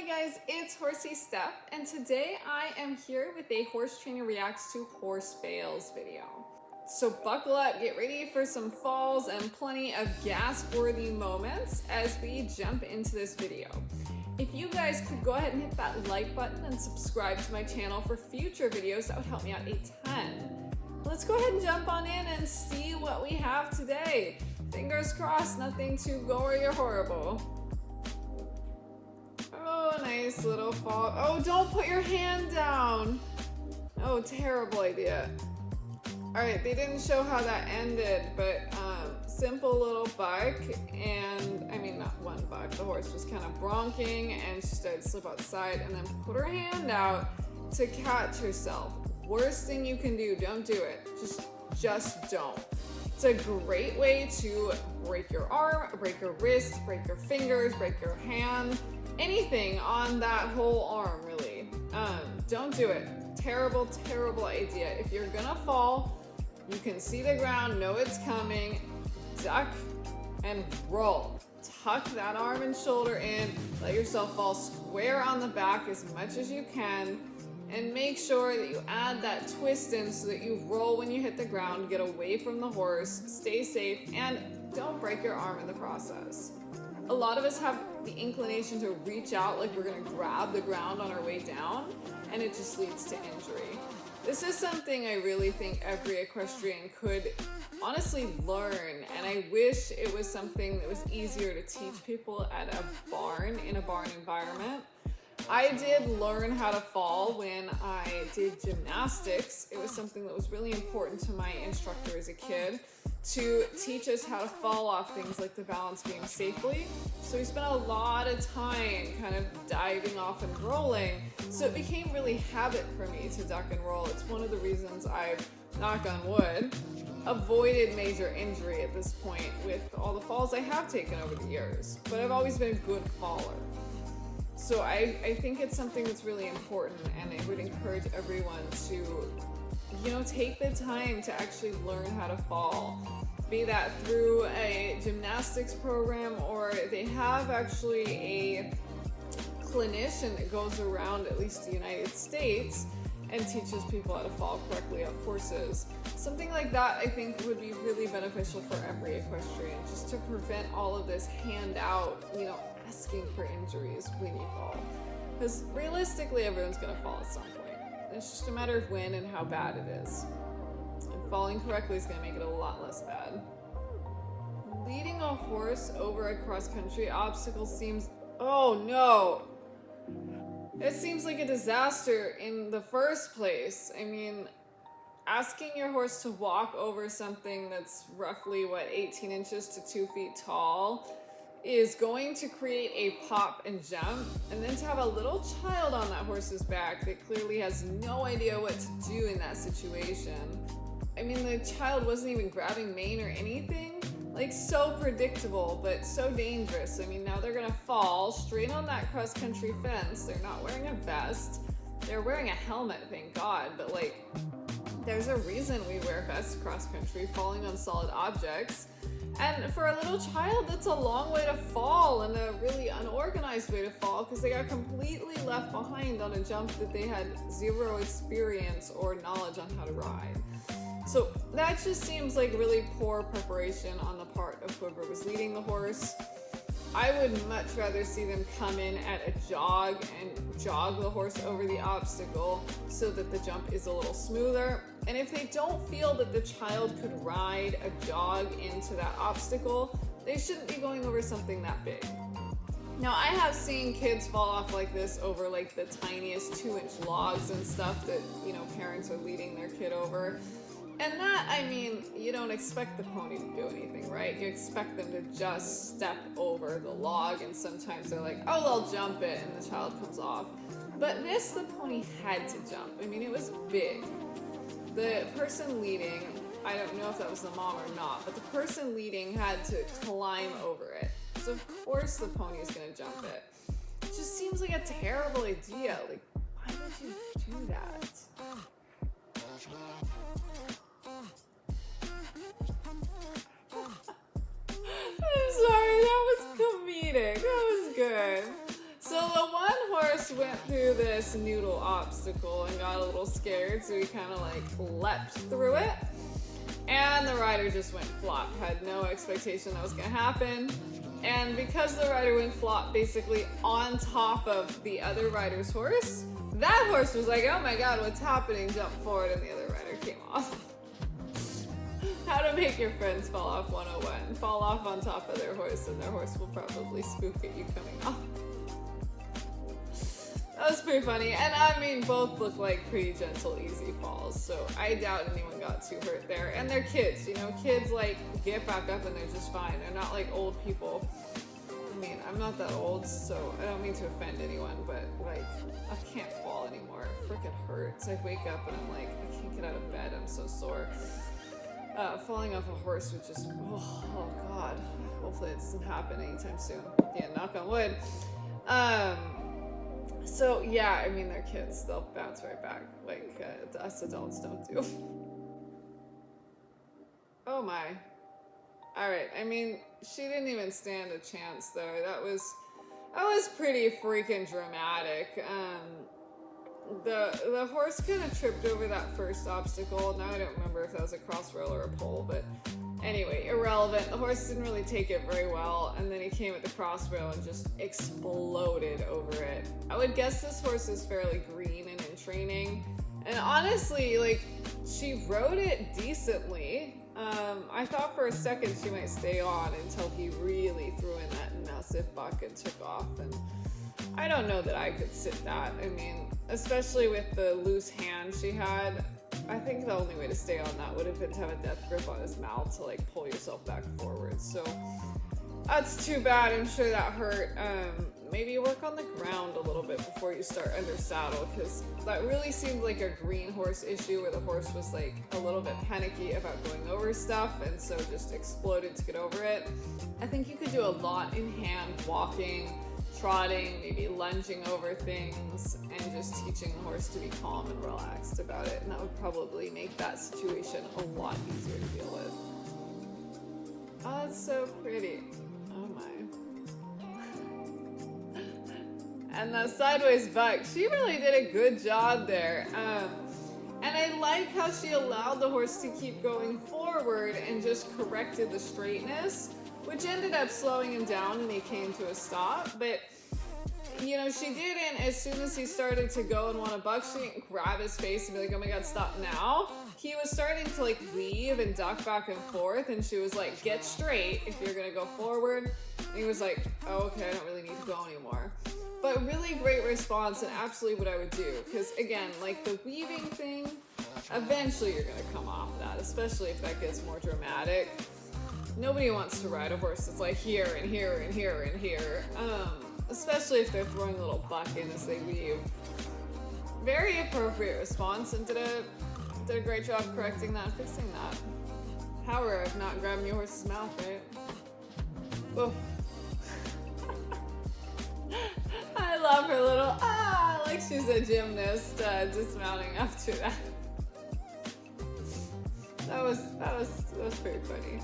guys, it's Horsey Steph, and today I am here with a horse trainer reacts to horse fails video. So buckle up, get ready for some falls and plenty of gasp-worthy moments as we jump into this video. If you guys could go ahead and hit that like button and subscribe to my channel for future videos, that would help me out a ton. Let's go ahead and jump on in and see what we have today. Fingers crossed, nothing too gory or horrible. Oh, nice little fall. Oh, don't put your hand down. Oh, terrible idea. All right, they didn't show how that ended, but simple little buck, and I mean not one buck, the horse was kind of bronching and she started to slip outside and then put her hand out to catch herself. Worst thing you can do, don't do it. Just don't. It's a great way to break your arm, break your wrist, break your fingers, break your hand, anything on that whole arm, really. Don't do it. Terrible, terrible idea. If you're gonna fall, you can see the ground, know it's coming, duck and roll. Tuck that arm and shoulder in, let yourself fall square on the back as much as you can, and make sure that you add that twist in so that you roll when you hit the ground, get away from the horse, stay safe, and don't break your arm in the process. A lot of us have the inclination to reach out like we're gonna grab the ground on our way down, and it just leads to injury. This is something I really think every equestrian could honestly learn, and I wish it was something that was easier to teach people at a barn, in a barn environment. I did learn how to fall when I did gymnastics. It was something that was really important to my instructor as a kid, to teach us how to fall off things like the balance beam safely. So we spent a lot of time kind of diving off and rolling. So it became really habit for me to duck and roll. It's one of the reasons I've, knock on wood, avoided major injury at this point with all the falls I have taken over the years. But I've always been a good faller. So I think it's something that's really important, and I would encourage everyone to, take the time to actually learn how to fall. Be that through a gymnastics program, or they have actually a clinician that goes around at least the United States and teaches people how to fall correctly off horses. Something like that I think would be really beneficial for every equestrian, just to prevent all of this handout, asking for injuries when you fall. Because realistically, everyone's gonna fall at some point. It's just a matter of when and how bad it is. And falling correctly is gonna make it a lot less bad. Leading a horse over a cross-country obstacle seems, oh no! It seems like a disaster in the first place. I mean, asking your horse to walk over something that's roughly, 18 inches to 2 feet tall is going to create a pop and jump, and then to have a little child on that horse's back that clearly has no idea what to do in that situation. I mean, the child wasn't even grabbing mane or anything. Like, so predictable, but so dangerous. I mean, now they're gonna fall straight on that cross-country fence. They're not wearing a vest. They're wearing a helmet, thank God, but there's a reason we wear vests cross-country, falling on solid objects. And for a little child, that's a long way to fall, and a really unorganized way to fall, because they got completely left behind on a jump that they had zero experience or knowledge on how to ride. So that just seems like really poor preparation on the part of whoever was leading the horse. I would much rather see them come in at a jog and jog the horse over the obstacle so that the jump is a little smoother. And if they don't feel that the child could ride a jog into that obstacle, they shouldn't be going over something that big. Now, I have seen kids fall off like this over the tiniest 2-inch logs and stuff that, parents are leading their kid over. And that, I mean, you don't expect the pony to do anything, right? You expect them to just step over the log, and sometimes they're like, oh, they'll jump it, and the child comes off. But this, the pony had to jump. I mean, it was big. The person leading, I don't know if that was the mom or not, but the person leading had to climb over it. So of course the pony is gonna jump it. It just seems like a terrible idea. Why would you do that? I'm sorry, that was comedic. That was good. So the one horse horse went through this noodle obstacle and got a little scared, so he kind of like leapt through it. And the rider just went flop, had no expectation that was gonna happen. And because the rider went flop basically on top of the other rider's horse, that horse was like, oh my god, what's happening? Jumped forward and the other rider came off. How to make your friends fall off 101. Fall off on top of their horse and their horse will probably spook at you coming off. That was pretty funny. And I mean, both look like pretty gentle, easy falls. So I doubt anyone got too hurt there. And they're kids, you know, kids like get back up and they're just fine. They're not like old people. I mean, I'm not that old, so I don't mean to offend anyone, but like, I can't fall anymore. It freaking hurts. I wake up and I'm like, I can't get out of bed. I'm so sore. Falling off a horse would just, oh god. Hopefully it doesn't happen anytime soon. Yeah, knock on wood. So yeah, I mean, they're kids. They'll bounce right back like us adults don't do. Oh my. Alright, I mean, she didn't even stand a chance though. That was pretty freaking dramatic. The horse kind of tripped over that first obstacle. Now I don't remember if that was a cross rail or a pole, but anyway, irrelevant. The horse didn't really take it very well, and then he came at the cross rail and just exploded over it. I would guess this horse is fairly green and in training, and honestly, like, she rode it decently. I thought for a second she might stay on until he really threw in that massive buck and took off, and I don't know that I could sit that. I mean, especially with the loose hand she had, I think the only way to stay on that would have been to have a death grip on his mouth to like pull yourself back forward. So that's too bad. I'm sure that hurt. Maybe work on the ground a little bit before you start under saddle, because that really seemed like a green horse issue where the horse was like a little bit panicky about going over stuff and so just exploded to get over it. I think you could do a lot in hand walking, trotting, maybe lunging over things, and just teaching the horse to be calm and relaxed about it. And that would probably make that situation a lot easier to deal with. Oh, that's so pretty. Oh my. And the sideways buck, she really did a good job there. And I like how she allowed the horse to keep going forward and just corrected the straightness, which ended up slowing him down and he came to a stop. But, you know, she didn't, as soon as he started to go and want to buck, she didn't grab his face and be like, oh my god, stop now. He was starting to like weave and duck back and forth, and she was like, get straight if you're gonna go forward. And he was like, oh, okay, I don't really need to go anymore. But really great response, and absolutely what I would do. Because again, like the weaving thing, eventually you're gonna come off that, especially if that gets more dramatic. Nobody wants to ride a horse that's like here and here and here and here. Especially if they're throwing a little buck in as they weave. Very appropriate response, and did a great job correcting that and fixing that. Power of not grabbing your horse's mouth, right? Oof. I love her little like she's a gymnast dismounting after that. That was pretty funny.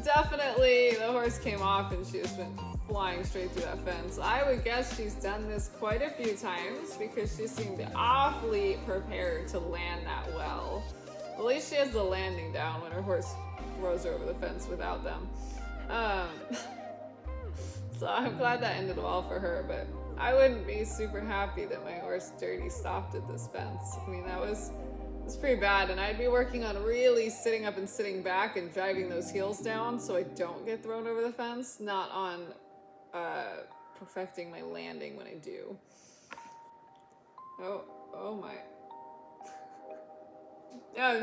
Definitely the horse came off and she just went flying straight through that fence. I would guess she's done this quite a few times because she seemed awfully prepared to land that well. At least she has the landing down when her horse throws her over the fence without them. So I'm glad that ended well for her, but I wouldn't be super happy that my horse dirty stopped at this fence. I mean, that was pretty bad, and I'd be working on really sitting up and sitting back and driving those heels down so I don't get thrown over the fence, not on perfecting my landing when I do. Oh my.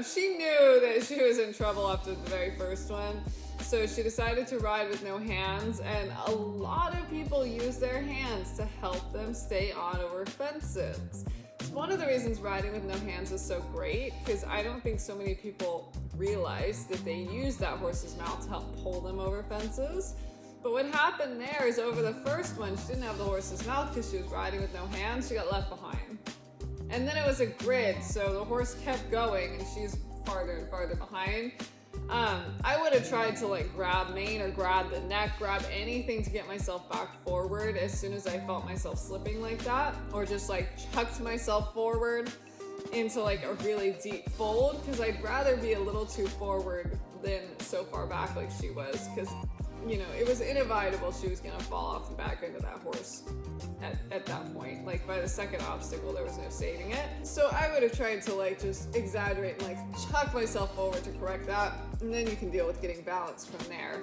She knew that she was in trouble after the very first one, so she decided to ride with no hands, and a lot of people use their hands to help them stay on over fences. It's one of the reasons riding with no hands is so great, because I don't think so many people realize that they use that horse's mouth to help pull them over fences. But what happened there is over the first one, she didn't have the horse's mouth because she was riding with no hands, she got left behind. And then it was a grid, so the horse kept going and she's farther and farther behind. I would have tried to like grab mane or grab the neck, grab anything to get myself back forward as soon as I felt myself slipping like that, or just like chucked myself forward into like a really deep fold, because I'd rather be a little too forward than so far back like she was, because you know, it was inevitable she was gonna fall off the back end of that horse at that point. Like by the second obstacle, there was no saving it. So I would have tried to like just exaggerate and like chuck myself forward to correct that, and then you can deal with getting balance from there.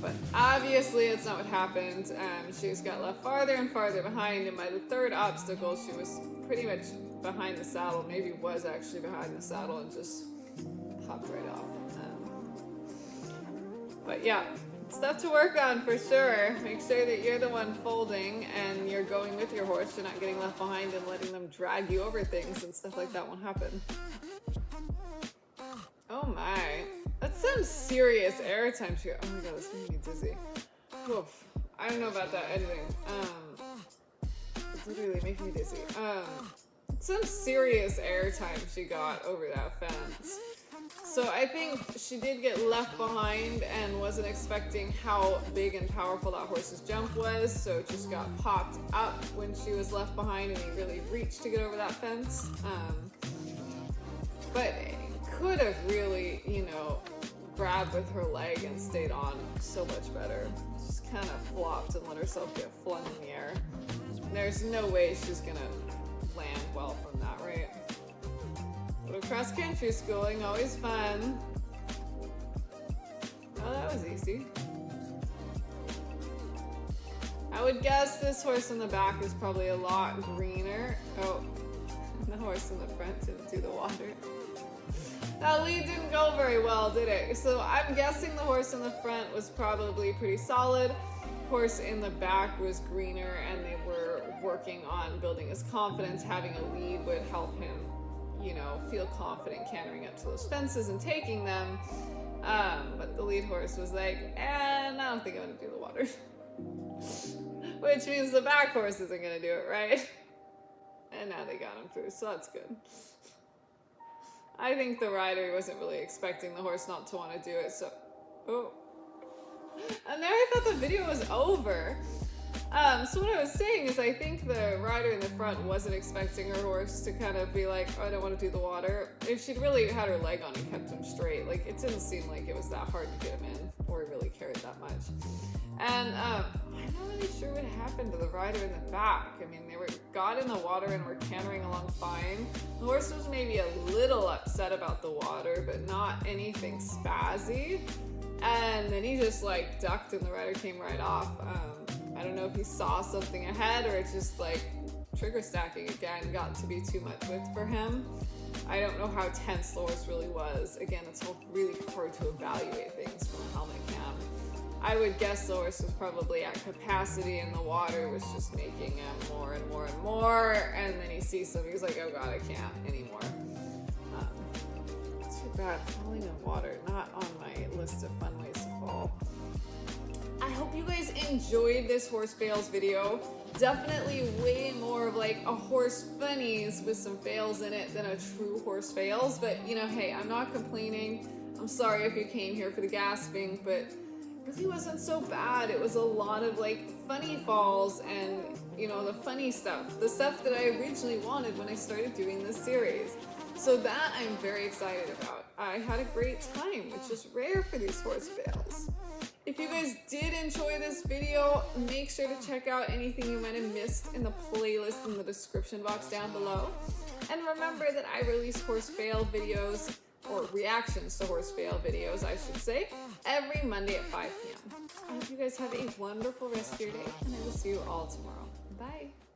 But obviously it's not what happened. She just got left farther and farther behind, and by the third obstacle, she was pretty much behind the saddle, maybe was actually behind the saddle, and just hopped right off. But yeah, stuff to work on for sure. Make sure that you're the one folding and you're going with your horse. You're not getting left behind and letting them drag you over things, and stuff like that won't happen. Oh my. That's some serious airtime. Oh my god, this made me dizzy. Oof. I don't know about that editing. It's literally making me dizzy. Some serious airtime she got over that fence. So I think she did get left behind and wasn't expecting how big and powerful that horse's jump was, so it just got popped up when she was left behind and he really reached to get over that fence. But could have really, you know, grabbed with her leg and stayed on so much better. Just kind of flopped and let herself get flung in the air. There's no way she's gonna land well from that, right? Little cross-country schooling, always fun. Oh, that was easy. I would guess this horse in the back is probably a lot greener. Oh, the horse in the front didn't do the water. That lead didn't go very well, did it? So I'm guessing the horse in the front was probably pretty solid. Horse in the back was greener, and they were working on building his confidence. Having a lead would help him, you know, feel confident cantering up to those fences and taking them. But the lead horse was like, I don't think I'm gonna do the water. Which means the back horse isn't gonna do it, right? And now they got him through, so that's good. I think the rider wasn't really expecting the horse not to want to do it, so... Oh. And there I thought the video was over. So what I was saying is I think the rider in the front wasn't expecting her horse to kind of be like, oh, I don't want to do the water. If she'd really had her leg on and kept him straight, like it didn't seem like it was that hard to get him in or really carried that much. And I'm not really sure what happened to the rider in the back. I mean, they got in the water and were cantering along fine. The horse was maybe a little upset about the water, but not anything spazzy. And then he just like ducked and the rider came right off. I don't know if he saw something ahead or it's just like trigger stacking again got to be too much width for him. I don't know how tense the horse really was. Again, it's really hard to evaluate things from a helmet cam. I would guess the horse was probably at capacity and the water was just making him more and more and more. And then he sees something, he's like, oh god, I can't anymore. Too bad, falling in water, not on my list of fun ways to fall. I hope you guys enjoyed this horse fails video. Definitely way more of like a horse funnies with some fails in it than a true horse fails. But you know, hey, I'm not complaining. I'm sorry if you came here for the gasping, but it really wasn't so bad. It was a lot of like funny falls and, you know, the funny stuff. The stuff that I originally wanted when I started doing this series. So that I'm very excited about. I had a great time, which is rare for these horse fails. If you guys did enjoy this video, make sure to check out anything you might have missed in the playlist in the description box down below. And remember that I release horse fail videos, or reactions to horse fail videos, I should say, every Monday at 5 p.m. I hope you guys have a wonderful rest of your day, and I will see you all tomorrow. Bye!